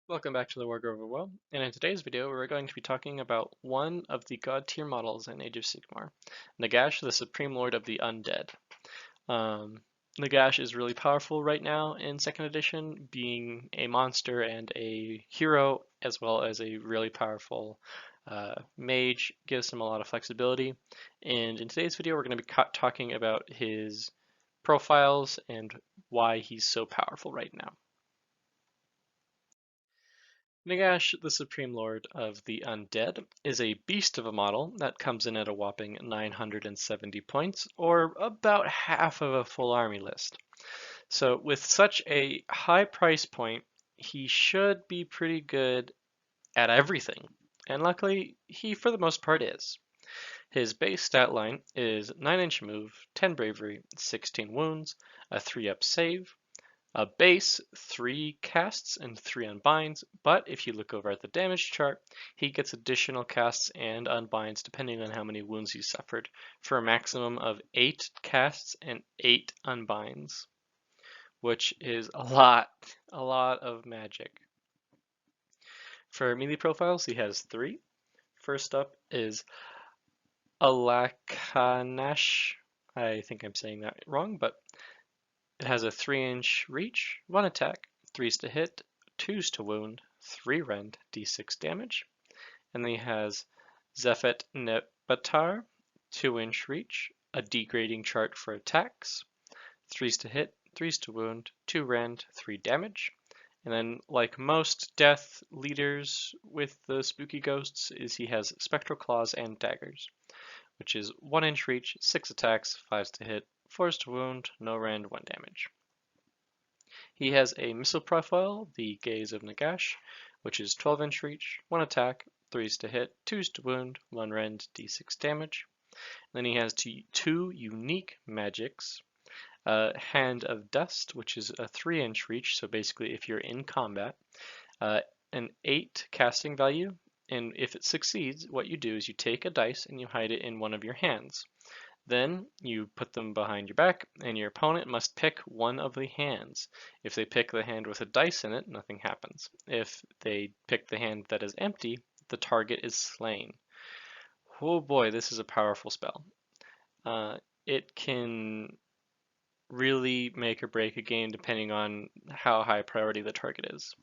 Welcome back to the Wargrover World, and in today's video we're going to be talking about one of the god tier models in Age of Sigmar, Nagash, the Supreme Lord of the Undead. Um, Nagash is really powerful right now in 2nd edition, being a monster and a hero, as well as a really powerful mage, gives him a lot of flexibility. And in today's video we're going to be talking about his profiles and why he's so powerful right now. Nagash, the Supreme Lord of the Undead, is a beast of a model that comes in at a whopping 970 points, or about half of a full army list. So with such a high price point, he should be pretty good at everything. And luckily, he for the most part is. His base stat line is 9-inch move, 10 bravery, 16 wounds, a 3-up save, a base, 3 casts and 3 unbinds, but if you look over at the damage chart, he gets additional casts and unbinds depending on how many wounds he suffered, for a maximum of 8 casts and 8 unbinds, which is a lot of magic. For melee profiles, he has 3. First up is Alakanash. I think I'm saying that wrong, but it has a 3-inch reach, 1 attack, 3s to hit, 2s to wound, 3 rend, d6 damage. And then he has Zephet Nebatar, 2-inch reach, a degrading chart for attacks, 3s to hit, 3s to wound, 2 rend, 3 damage. And then, like most death leaders with the spooky ghosts, is he has Spectral Claws and Daggers, which is 1-inch reach, 6 attacks, 5s to hit, 4s to wound, no rend, 1 damage. He has a missile profile, the Gaze of Nagash, which is 12-inch reach, 1 attack, 3s to hit, 2s to wound, 1 rend, d6 damage. Then he has two unique magics, Hand of Dust, which is a 3-inch reach, so basically if you're in combat, an 8 casting value, and if it succeeds, what you do is you take a dice and you hide it in one of your hands. Then you put them behind your back, and your opponent must pick one of the hands. If they pick the hand with a dice in it, nothing happens. If they pick the hand that is empty, the target is slain. Oh boy, this is a powerful spell. It can really make or break a game depending on how high priority the target is.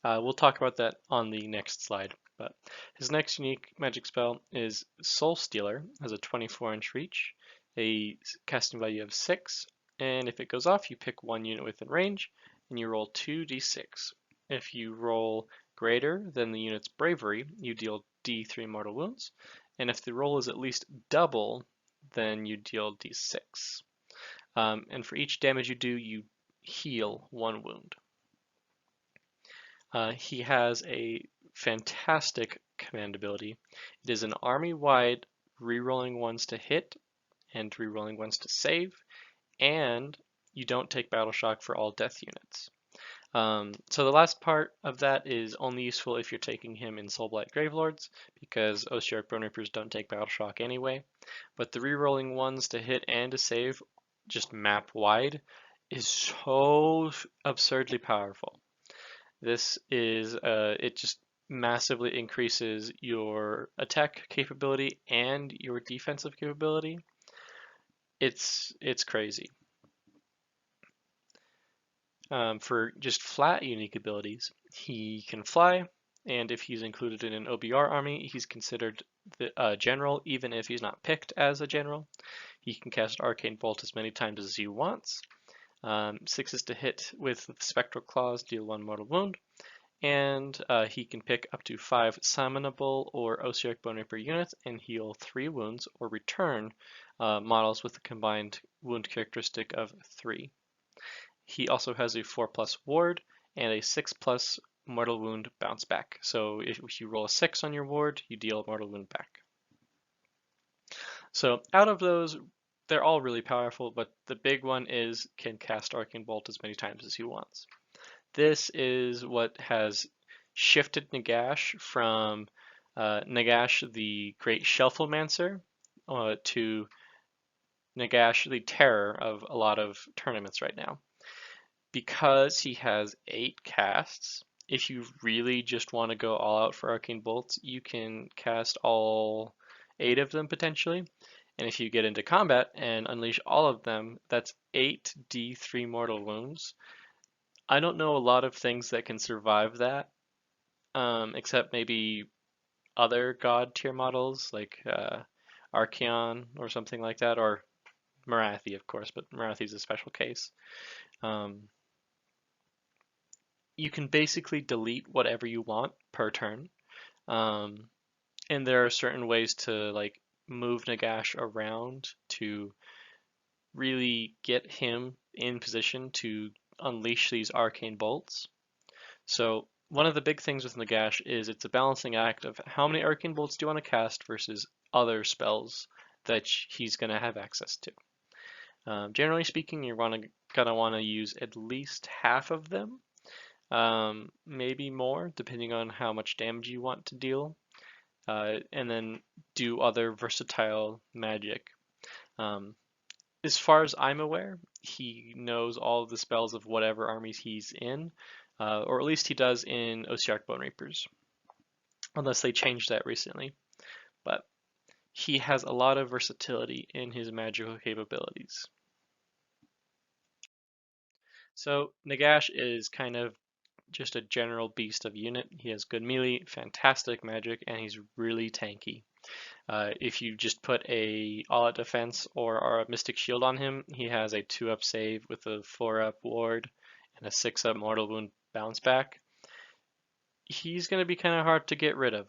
We'll talk about that on the next slide. But his next unique magic spell is Soul Stealer, has a 24-inch reach, a casting value of 6, and if it goes off, you pick one unit within range, and you roll 2d6. If you roll greater than the unit's bravery, you deal d3 mortal wounds, and if the roll is at least double, then you deal d6. And for each damage you do, you heal 1 wound. He has a fantastic command ability. It is an army-wide rerolling ones to hit and rerolling ones to save, and you don't take battle shock for all death units. So the last part of that is only useful if you're taking him in Soulblight Gravelords, because Ossiarch Bone Reapers don't take battle shock anyway. But the rerolling ones to hit and to save, just map wide, is so absurdly powerful. This is, it just massively increases your attack capability and your defensive capability. It's crazy. For just flat unique abilities, he can fly, and if he's included in an OBR army, he's considered the general, even if he's not picked as a general. He can cast Arcane Bolt as many times as he wants. 6 is to hit with Spectral Claws, deal 1 mortal wound, and he can pick up to 5 summonable or Ossiarch Bone Reaper units and heal 3 wounds, or return models with a combined wound characteristic of 3. He also has a 4+ ward and a 6+ mortal wound bounce back. So if you roll a 6 on your ward, you deal a mortal wound back. So out of those, they're all really powerful, but the big one is can cast Arcane Bolt as many times as he wants. This is what has shifted Nagash from Nagash the Great Shelfomancer to Nagash the terror of a lot of tournaments right now. because he has 8 casts, if you really just want to go all out for Arcane Bolts, you can cast all 8 of them potentially. And if you get into combat and unleash all of them, that's 8 D3 mortal wounds. I don't know a lot of things that can survive that, except maybe other god tier models like Archeon or something like that, or Marathi, of course, but Marathi's a special case. Um, you can basically delete whatever you want per turn. Um, and there are certain ways to like move Nagash around to really get him in position to unleash these arcane bolts. So one of the big things with Nagash is it's a balancing act of how many arcane bolts do you want to cast versus other spells that he's going to have access to. Generally speaking, you're gonna want to use at least half of them, maybe more, depending on how much damage you want to deal, and then do other versatile magic. Um, as far as I'm aware, he knows all of the spells of whatever armies he's in, or at least he does in Osiark Bone Reapers, unless they changed that recently. But he has a lot of versatility in his magical capabilities. So Nagash is kind of just a general beast of unit. He has good melee, fantastic magic, and he's really tanky. If you just put a all-out defense or a mystic shield on him, he has a 2-up save with a 4-up ward and a 6-up mortal wound bounce back. He's going to be kind of hard to get rid of.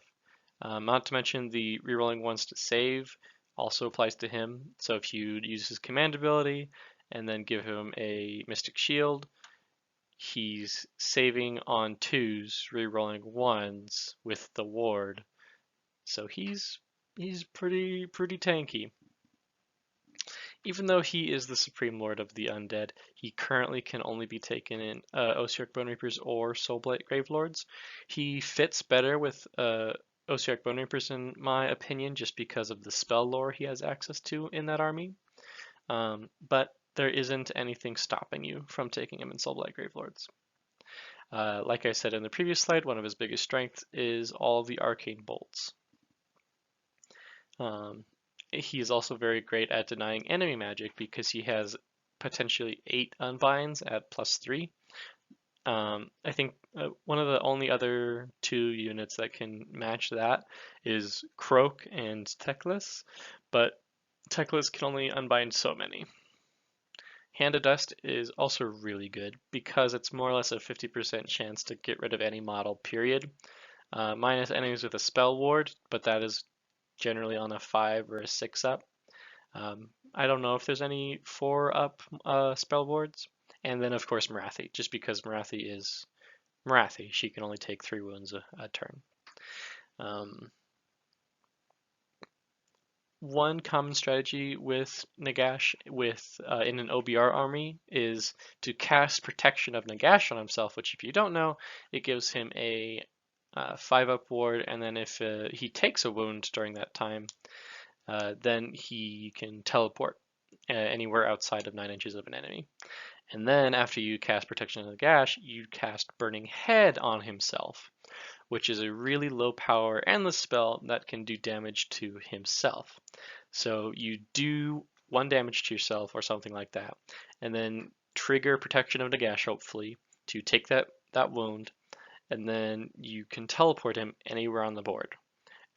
Not to mention the rerolling ones to save also applies to him. So if you use his command ability and then give him a mystic shield, he's saving on 2s, rerolling 1s with the ward. So he's pretty tanky. Even though he is the Supreme Lord of the Undead, he currently can only be taken in Osiark Bone Reapers or Soulblight Gravelords. He fits better with Osiark Bone Reapers in my opinion, just because of the spell lore he has access to in that army. But there isn't anything stopping you from taking him in Soulblight Gravelords. Like I said in the previous slide, one of his biggest strengths is all the arcane bolts. He is also very great at denying enemy magic because he has potentially 8 unbinds at +3. I think one of the only other 2 units that can match that is Croak and Teclis, but Teclis can only unbind so many. Hand of Dust is also really good because it's more or less a 50% chance to get rid of any model, period. Minus enemies with a spell ward, but that is generally on a 5 or a 6-up. I don't know if there's any 4-up spell wards. And then, of course, Marathi, just because Marathi is Marathi. She can only take 3 wounds a turn. One common strategy with Nagash in an OBR army is to cast Protection of Nagash on himself, which if you don't know, it gives him a 5-up ward, and then if he takes a wound during that time, then he can teleport anywhere outside of 9 inches of an enemy. And then after you cast Protection of Nagash, you cast Burning Head on himself, which is a really low power endless spell that can do damage to himself. So you do 1 damage to yourself or something like that, and then trigger Protection of Nagash, hopefully, to take that wound, and then you can teleport him anywhere on the board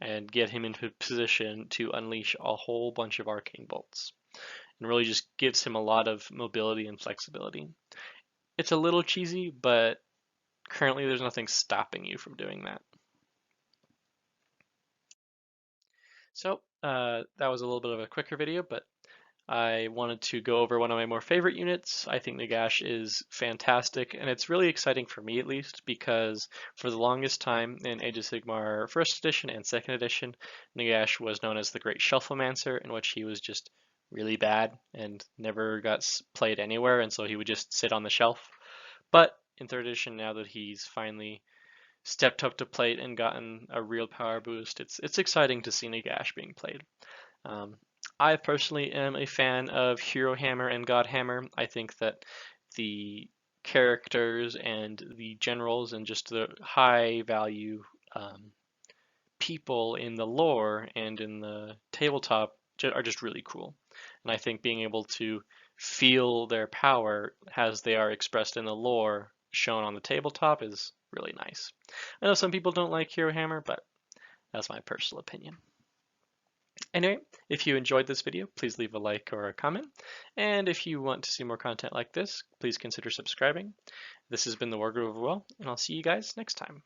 and get him into position to unleash a whole bunch of arcane bolts. And really just gives him a lot of mobility and flexibility. It's a little cheesy, but currently there's nothing stopping you from doing that. So that was a little bit of a quicker video, but I wanted to go over one of my more favorite units. I think Nagash is fantastic, and it's really exciting for me at least, because for the longest time in Age of Sigmar 1st edition and 2nd edition, Nagash was known as the Great Shelfomancer, in which he was just really bad and never got played anywhere, and so he would just sit on the shelf. But in 3rd edition, now that he's finally stepped up to plate and gotten a real power boost, it's exciting to see Nagash being played. I personally am a fan of Hero Hammer and God Hammer. I think that the characters and the generals and just the high value people in the lore and in the tabletop are just really cool. And I think being able to feel their power as they are expressed in the lore shown on the tabletop is really nice. I know some people don't like Hero Hammer, but that's my personal opinion. Anyway, if you enjoyed this video, please leave a like or a comment. And if you want to see more content like this, please consider subscribing. This has been the Wargroove of Will, and I'll see you guys next time.